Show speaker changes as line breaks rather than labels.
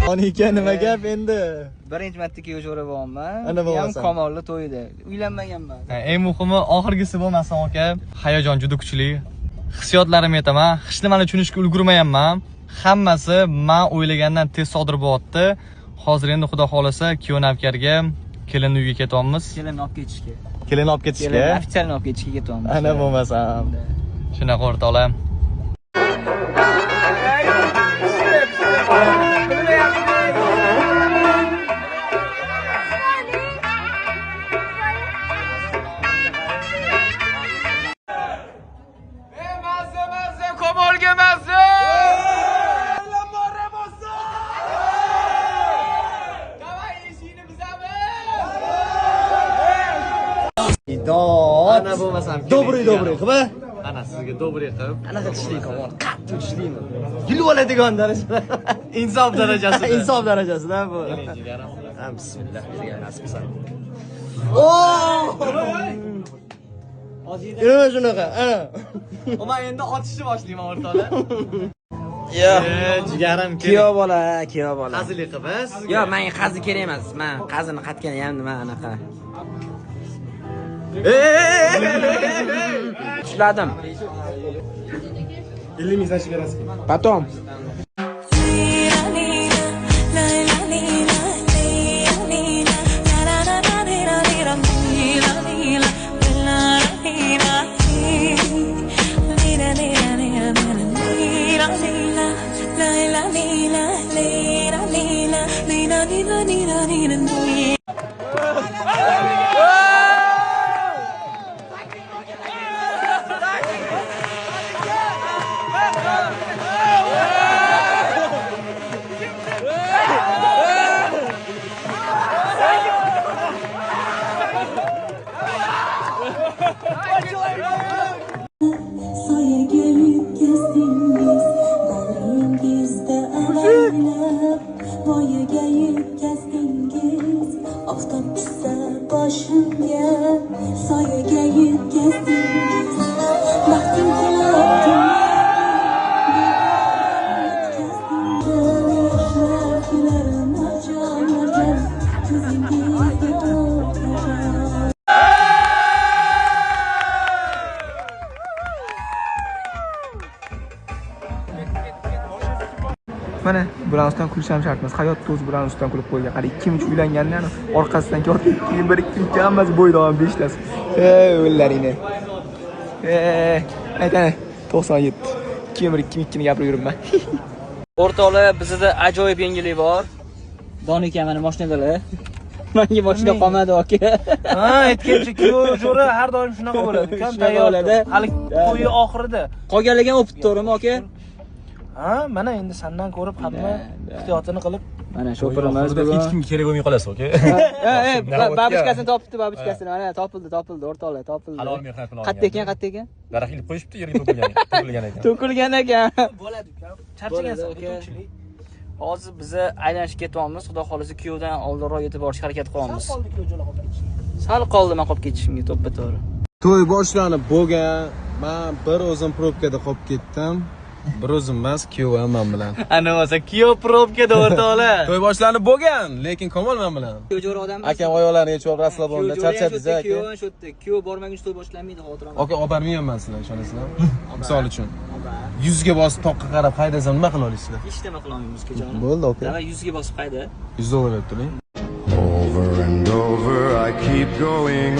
Onika nima gap endi?
Birinchi marta kuyov jo'ra bo'laman.
Ana
Ham Kamolli to'yida. Uylanmaganman.
Eng muhimi oxirgisi bo'lmasin aka. Hayajon juda kuchli. Hissiyotlarimni aytaman. Hech nimani tushunishga ulgurmayapman. Hammasi men o'ylagandan tez sodir bo'lyapti. Hozir endi xudo xolasa kuyov navkarga kelinni uyga ketyapmiz.
Kelinni olib ketishga.
Kelinni olib ketishga.
Kelinni ofitsialni olib ketishga ketyapmiz.
Ana bo'lmasam. Shunaqa o'rtoqlar. Ana bo'lmasam. Dobri, qiba. Ana sizga dobri qilib. Anaqa tishli qolgan. Qattiq tishlimi? Gulib oladigan darajada. Insof darajasida. Insof darajasida bu. Bismillah, nasib qilsin. Nima shunaqa? Ana. Men endi otishni boshlayman o'rtoqlar. Yo, jigarim
Kuyov bola.
Qazili qilibsiz?
Yo, menga qazi kerak emas. Men qazini qatgan ham nima anaqa. Ushladim.
50 ming so'm berasiz.
Потом.
Mana bular ustidan kulish ham shart emas. Hayotda o'zi bular ustidan kulib qo'ygan. Qarang, kim uch uylangandan orqasidan kelib, keyin bir ikki hammasi bo'ydoq 5 tasi. O'llaringni. Aytani 97. Keyin bir 2 ni gapirib yuribman.
O'rtoqlar, bizda ajoyib yangilik bor. Donika mana mashinadalar. Menga mashina qolmadi aka.
Ha, aytgancha kuyov jo'ra har doim shunaqa bo'ladi. Kam tayyorladi. Hali to'yi oxirida.
Qolganligini o'pib to'g'rimi aka?
Ha, mana endi sendan ko'rib hamma ehtiyotini qilib.
Mana sho'pirimiz bugun.
Hech kimga kerak bo'lmay qolasiz, oka.
Babushkasini topibdi, babushkasini. Mana topildi, o'rtoqlar, topildi.
Halol mehnat bilan
Qayerda ekan, qayerda ekan?
Daraxt ilib qo'yishibdi, yerga to'kilgan ekan.
To'kilgan ekan.
Bo'ladi uka. Charchagansiz
Bo'ladi, aka.
ko'pchilik.
Hozir biza aylanishga ketyapmiz. Xudo xolisi kuyovdan oldinroq yetib borishga harakat qilyapmiz.
Qoldik yo'lga qolib ketishga.
Sal qoldi men qolib ketishimga to'ppa-to'g'ri.
To'y boshlanib bo'lgan. Men bir o'zim probkada qolib ketdim. Bir o'zim emas, kuyovam men bilan.
Ana bo'lsa kuyov probkada o'rtoqlar.
To'y boshlanib bo'lgan, lekin Kamol men bilan.
Kuyovjo'r odam.
Akam oyoqlarini yechib olib Raslabonda charchadingiz aka.
Kuyovdan shotdi. Kuyov bormaguncha to'y boshlanmaydi, xotiram.
Aka olib bormayman sizlar, ishonasizlarmi? Misol uchun. 100 ga bosib toqqa qarab haydasam nima qila olasizlar?
Hech nima qila olmaymiz ukajonim.
Bo'ldi aka.
Davay 100 ga bosib qayda?
100 dollar berib turing.
Over and over I keep going.